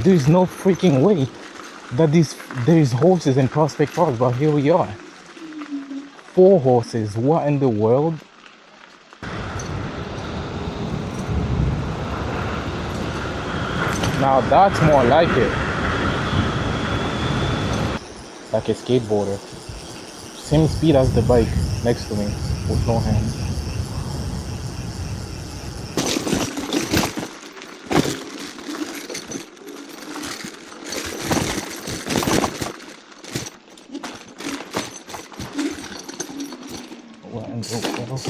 There's no freaking way that there's horses in Prospect Park, but here we are. 4 horses. What in the world? Now that's more like it. Like a skateboarder. Same speed as the bike next to me with no hands. What in the world?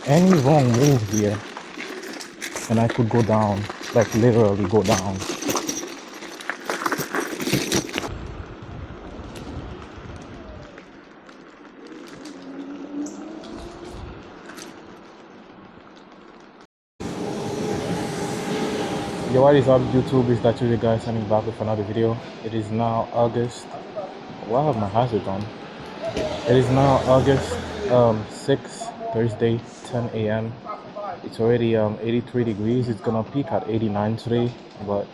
Any wrong move here and I could go down, like literally go down. Yo, what is up YouTube? It's that you guys sending back with another video. It is now August. Why have my hazard on? It is now August 6th, Thursday, 10 a.m. It's already 83 degrees. It's gonna peak at 89 today, but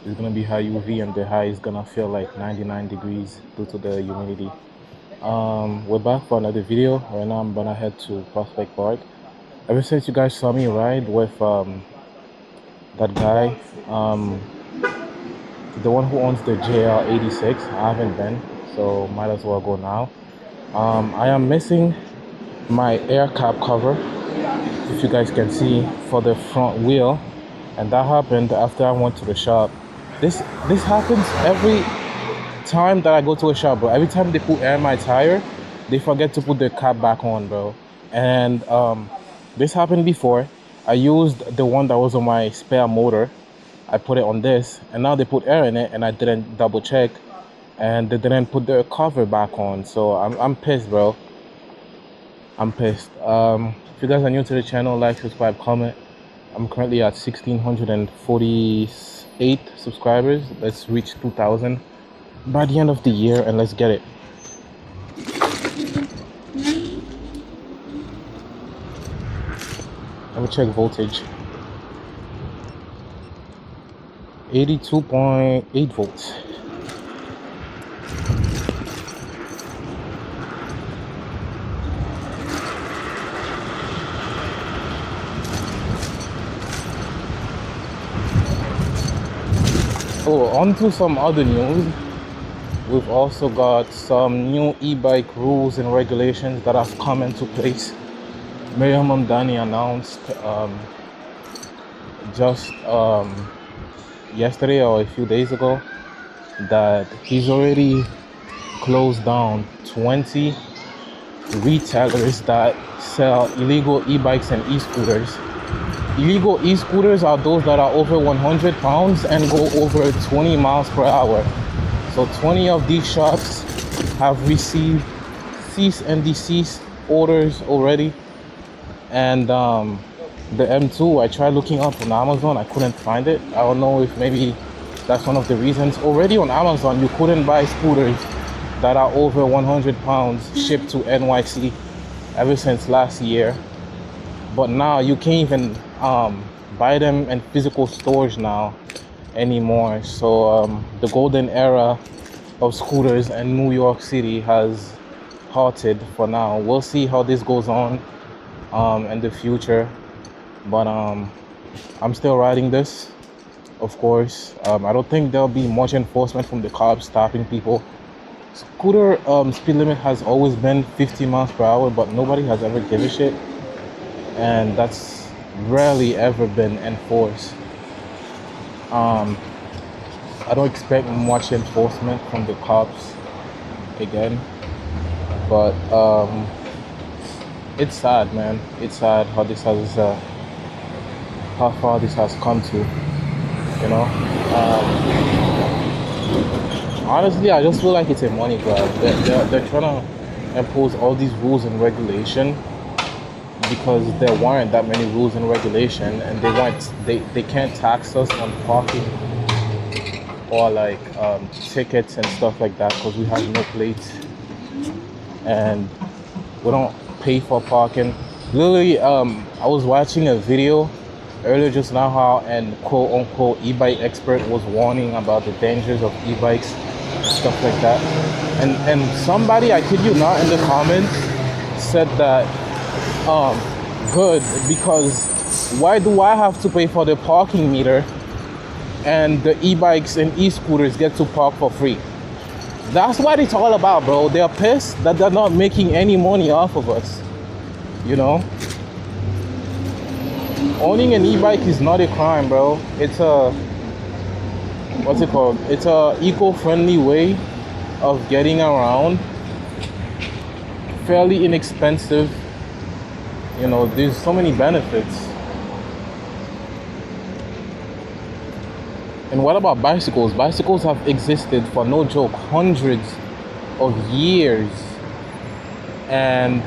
it's gonna be high UV and the high is gonna feel like 99 degrees due to the humidity. We're back for another video. Right now I'm gonna head to Prospect Park. Ever since you guys saw me ride with that guy, the one who owns the JL86, I haven't been, so might as well go now. I am missing my air cap cover, if you guys can see, for the front wheel, and that happened after I went to the shop. This happens every time that I go to a shop, bro. Every time they put air in my tire, they forget to put the cap back on, bro. And this happened before. I used the one that was on my spare motor. I put it on this, and now they put air in it, and I didn't double check, and they didn't put the cover back on. So I'm pissed, bro. I'm pissed. If you guys are new to the channel, like, subscribe, comment. I'm currently at 1,648 subscribers. Let's reach 2,000 by the end of the year, and let's get it. Let me check voltage. 82.8 volts. Oh, on to some other news. We've also got some new e-bike rules and regulations that have come into place. Mayor Mamdani announced just yesterday or a few days ago that he's already closed down 20 retailers that sell illegal e-bikes and e-scooters. Illegal e-scooters are those that are over 100 pounds and go over 20 miles per hour. So 20 of these shops have received cease and desist orders already. And the M2, I tried looking up on Amazon, I couldn't find it. I don't know if maybe that's one of the reasons. Already on Amazon, you couldn't buy scooters that are over 100 pounds shipped to NYC ever since last year. But now you can't even buy them in physical stores now anymore. So the golden era of scooters in New York City has halted for now. We'll see how this goes on in the future, but I'm still riding this, of course. I don't think there'll be much enforcement from the cops stopping people. Scooter speed limit has always been 50 miles per hour, but nobody has ever given a shit, and that's rarely ever been enforced. I don't expect much enforcement from the cops again, but it's sad, man. It's sad how this has, how far this has come to, you know. Honestly, I just feel like it's a money grab. They're trying to impose all these rules and regulation because there weren't that many rules and regulation, and they can't tax us on parking or like tickets and stuff like that because we have no plates and we don't pay for parking. Literally, I was watching a video earlier just now how an quote unquote e-bike expert was warning about the dangers of e-bikes and stuff like that. And somebody, I kid you not, in the comments said that good, because why do I have to pay for the parking meter and the e-bikes and e-scooters get to park for free? That's what it's all about, bro. They're pissed that they're not making any money off of us. You know, owning an e-bike is not a crime, bro. It's a, what's it called? It's a eco-friendly way of getting around. Fairly inexpensive. You know, there's so many benefits. And what about bicycles? Bicycles have existed for, no joke, hundreds of years. And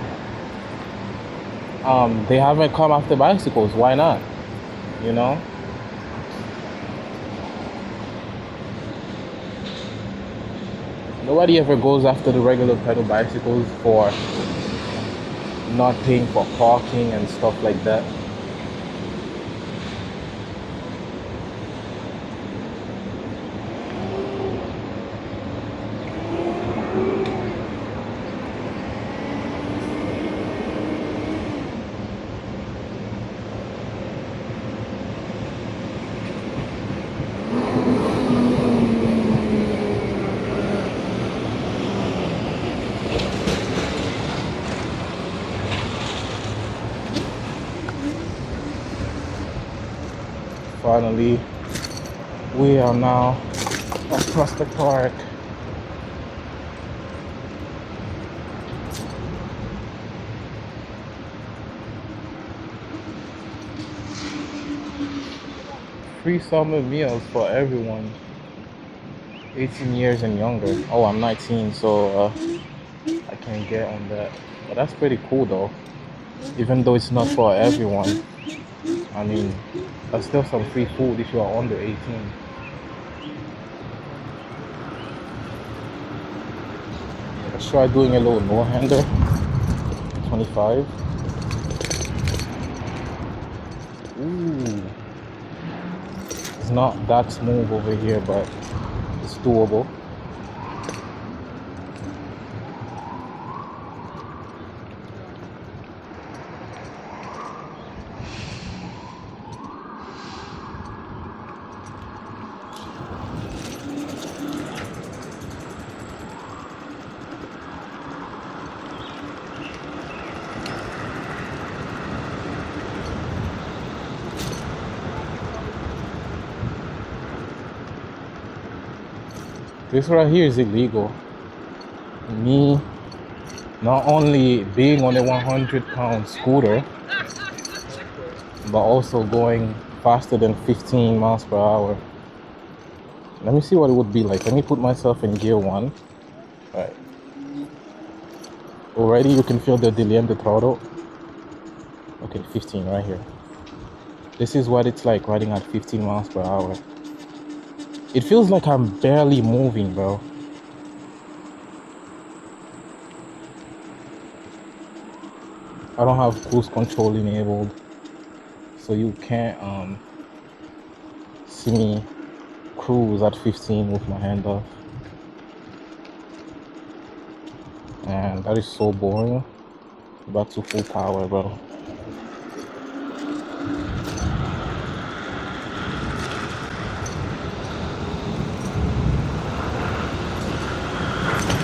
they haven't come after bicycles. Why not? You know? Nobody ever goes after the regular pedal bicycles for not paying for parking and stuff like that. Finally, we are now at Prospect Park. Free summer meals for everyone 18 years and younger. Oh, I'm 19, so I can't get on that. But that's pretty cool though. Even though it's not for everyone. I mean, there's still some free food if you are under 18. Let's try doing a little no-hander. 25. Ooh. It's not that smooth over here, but it's doable. This right here is illegal. Me not only being on a 100-pound scooter, but also going faster than 15 miles per hour. Let me see what it would be like. Let me put myself in gear 1. Right. Already you can feel the delay in the throttle. Okay, 15 right here. This is what it's like riding at 15 miles per hour. It feels like I'm barely moving, bro. I don't have cruise control enabled, so you can't see me cruise at 15 with my hand off. And that is so boring. Back to full power, bro.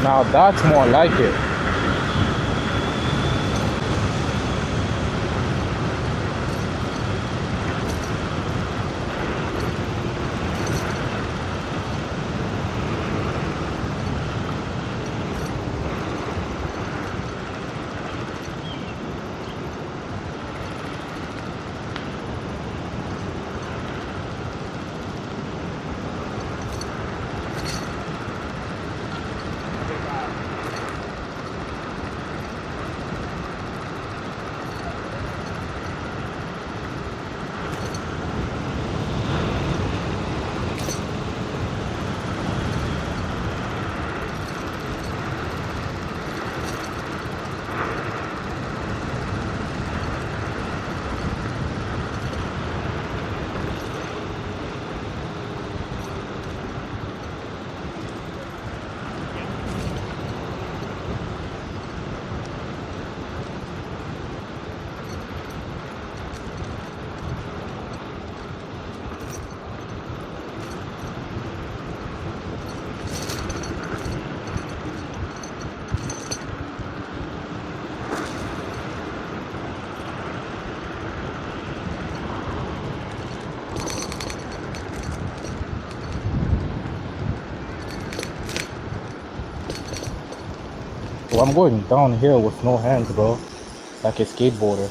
Now that's more like it. So I'm going downhill with no hands, bro. Like a skateboarder.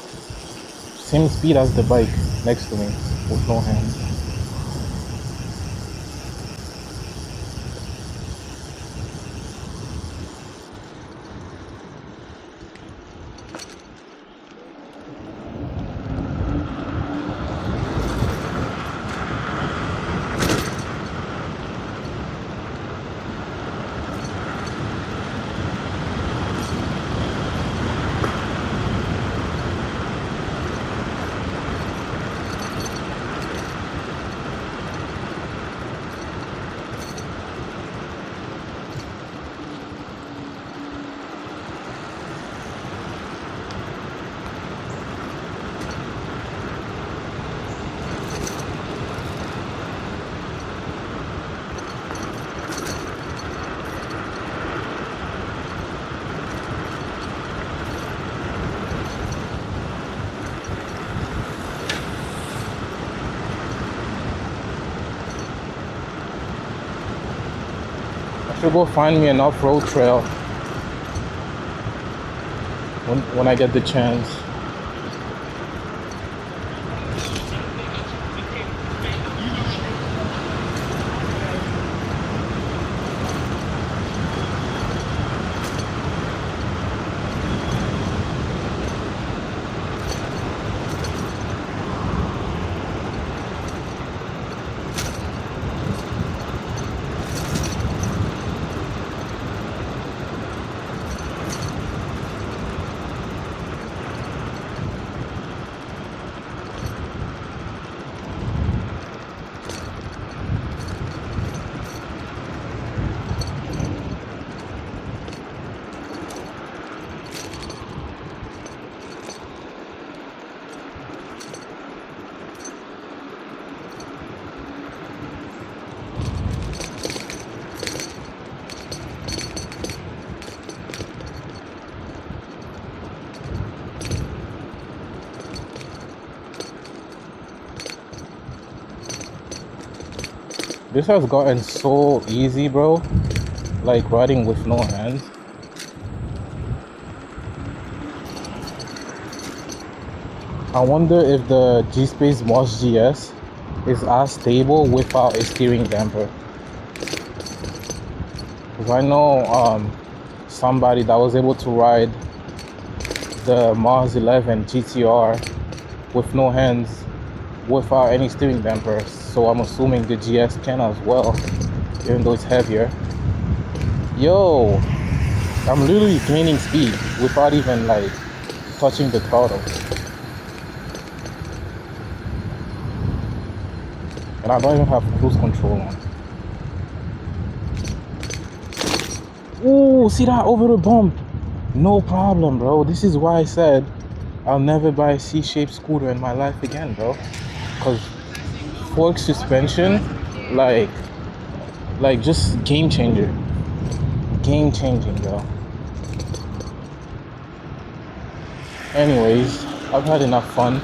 Same speed as the bike next to me with no hands. I should go find me an off-road trail when I get the chance. This has gotten so easy, bro. Like riding with no hands. I wonder if the G-Space Moss GS is as stable without a steering damper. Because I know somebody that was able to ride the Mars 11 GTR with no hands without any steering damper. So I'm assuming the GS can as well, even though it's heavier. Yo, I'm literally gaining speed without even like touching the throttle. And I don't even have cruise control on. Ooh, see that over the bump? No problem, bro. This is why I said I'll never buy a C-shaped scooter in my life again, bro. Because fork suspension, like just game changer. Game changing, bro. Anyways, I've had enough fun.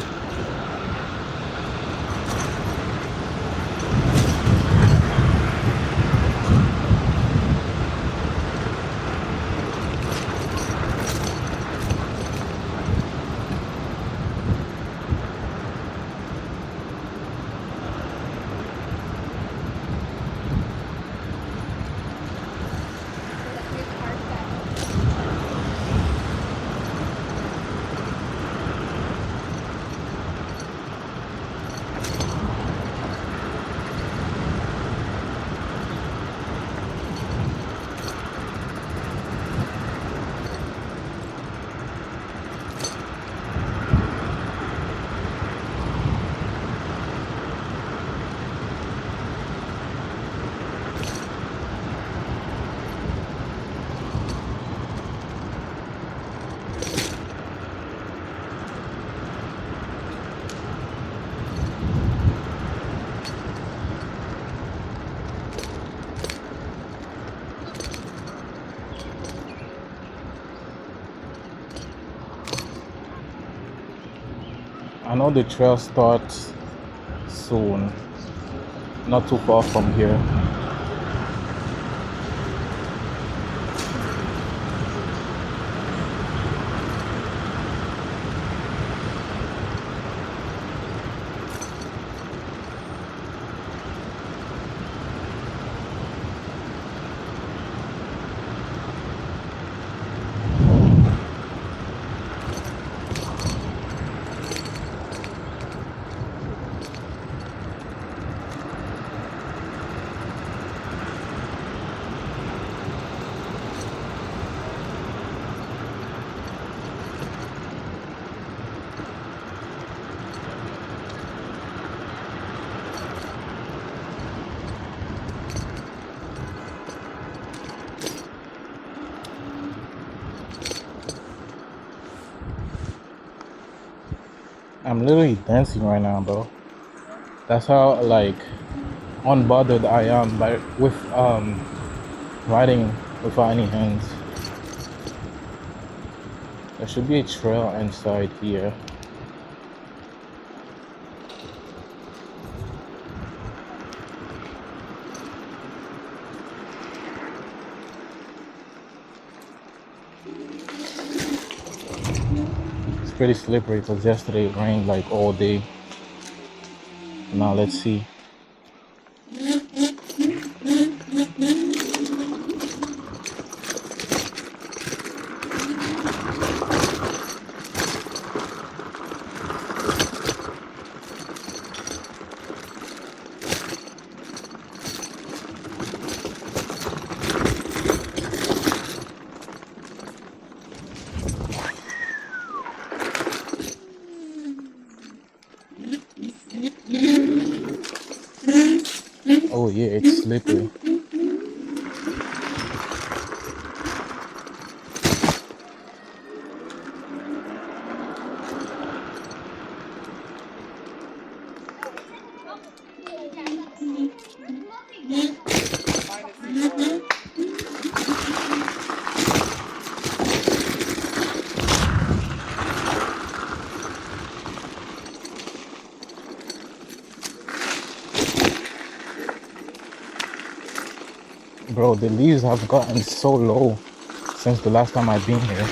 I know the trail starts soon, not too far from here. I'm literally dancing right now, bro. That's how like unbothered I am by with riding without any hands. There should be a trail inside here. It's pretty slippery because yesterday it rained like all day. Now let's see. Oh yeah, it's slippery. Bro, the leaves have gotten so low since the last time I've been here.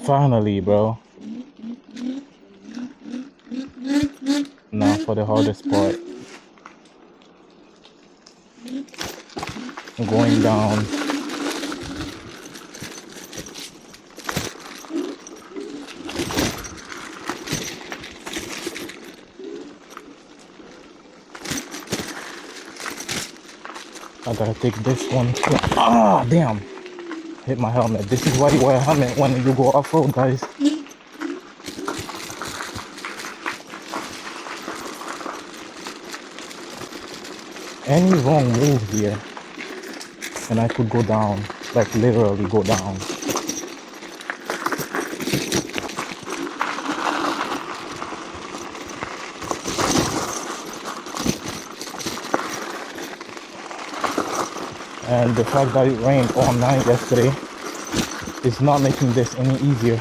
Finally, bro. Now for the hardest part. I'm going down. I gotta take this one. Ah, damn. Hit my helmet. This is why you wear a helmet when you go off-road, guys. Any wrong move here and I could go down, like literally go down. And the fact that it rained all night yesterday is not making this any easier.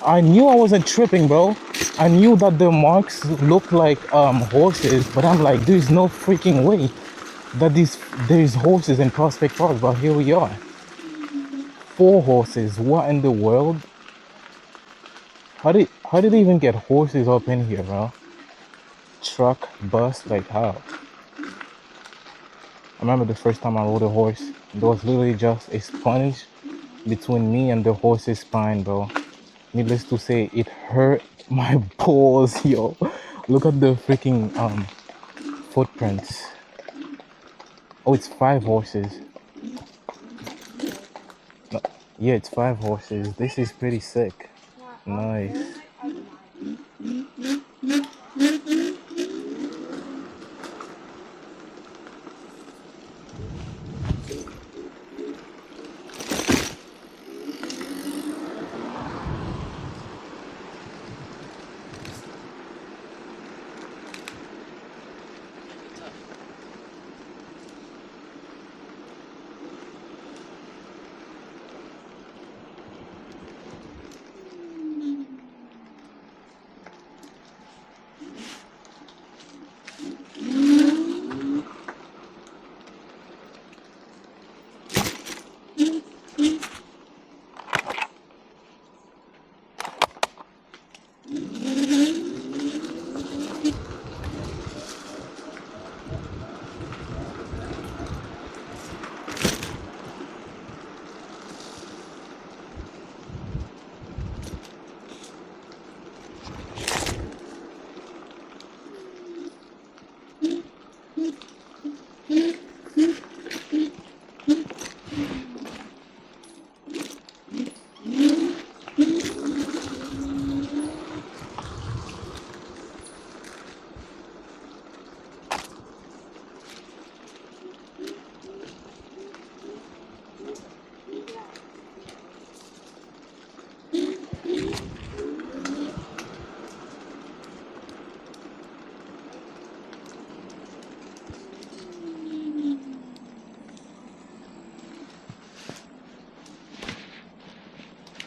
I knew I wasn't tripping, bro. I knew that the marks look like horses, but I'm like, there's no freaking way that there's horses in Prospect Park, but here we are. 4 horses. What in the world? How did they even get horses up in here, bro? Truck, bus, like how? I remember the first time I rode a horse. There was literally just a sponge between me and the horse's spine, bro. Needless to say, it hurt my balls, yo. Look at the freaking footprints. Oh, it's 5 horses. No, yeah, it's 5 horses. This is pretty sick. Nice.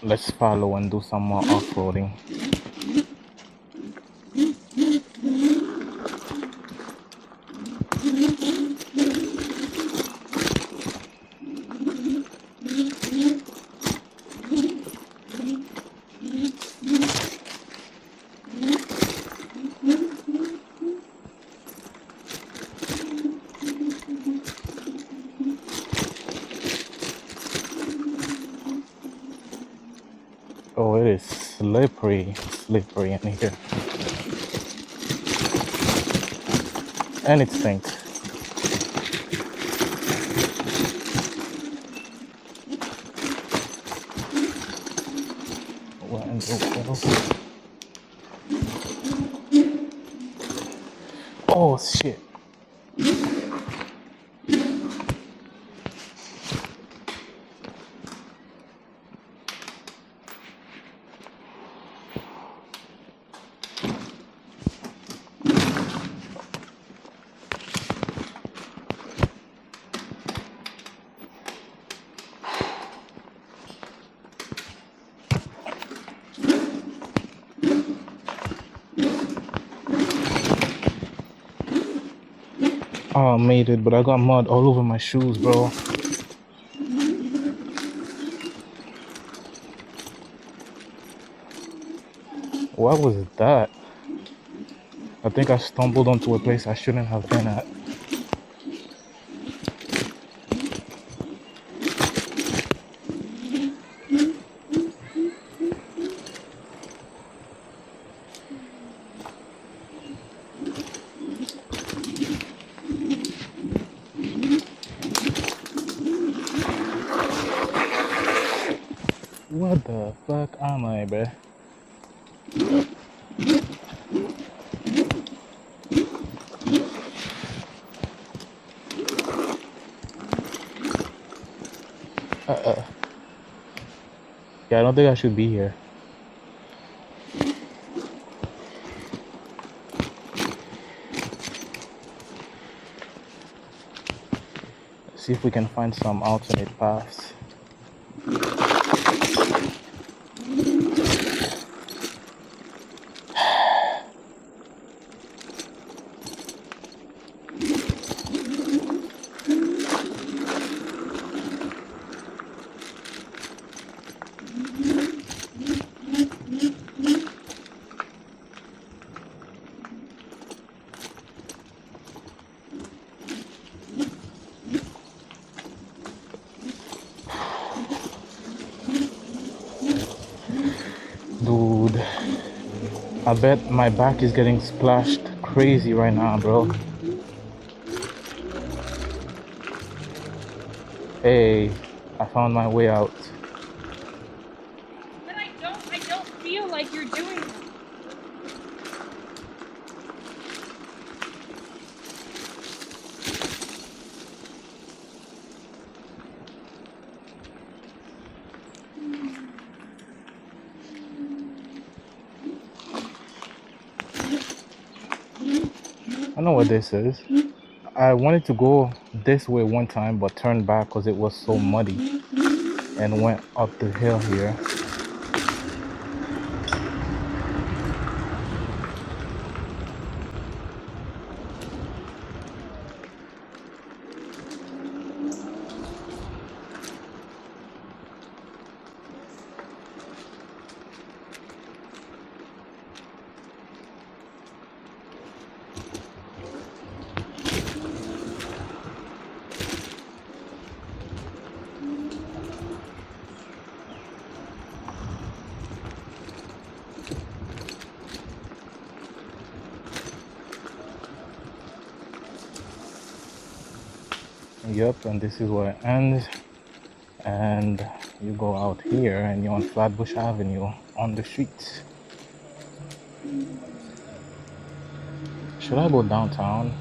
Let's follow and do some more off-roading. Oh, it is slippery in here. And it stinks. Oh, shit. Oh, I made it, but I got mud all over my shoes, bro. What was that? I think I stumbled onto a place I shouldn't have been at. What the fuck am I, bruh? Yeah, I don't think I should be here. Let's see if we can find some alternate paths. Dude, I bet my back is getting splashed crazy right now, bro. Hey, I found my way out. But I don't feel like you're doing that. I know what this is. I wanted to go this way one time, but turned back because it was so muddy and went up the hill here. Yep, and this is where it ends. And you go out here and you're on Flatbush Avenue on the streets. Should I go downtown?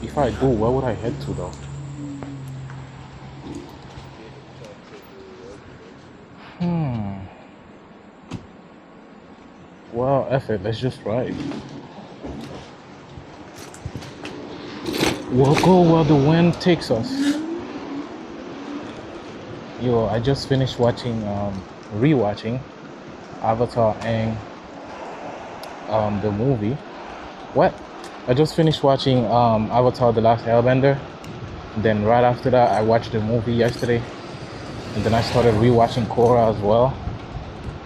If I do, where would I head to though? Well, F it, let's just ride. We'll go where the wind takes us. Yo, I just finished watching, rewatching Avatar and the movie. What? I just finished watching Avatar: The Last Airbender. Then right after that, I watched the movie yesterday, and then I started rewatching Korra as well.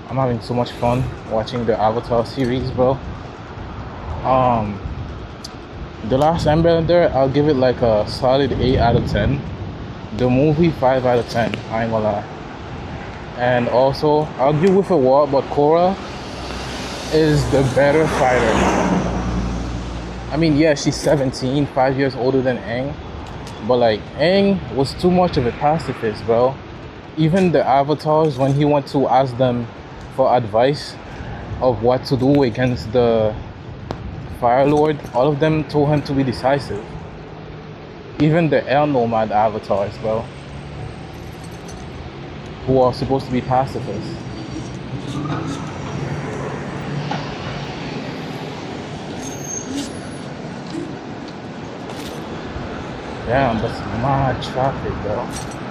I'm having so much fun watching the Avatar series, bro. Um, The Last Airbender, I'll give it like a solid 8 out of 10. The movie 5 out of 10. I ain't gonna lie. And also, I'll give with a war, but Korra is the better fighter. I mean, yeah, she's 17, 5 years older than Aang. But like, Aang was too much of a pacifist, bro. Even the avatars, when he went to ask them for advice of what to do against the Fire Lord, all of them told him to be decisive. Even the Air Nomad avatars, bro, who are supposed to be pacifists. Damn, that's mad traffic, bro.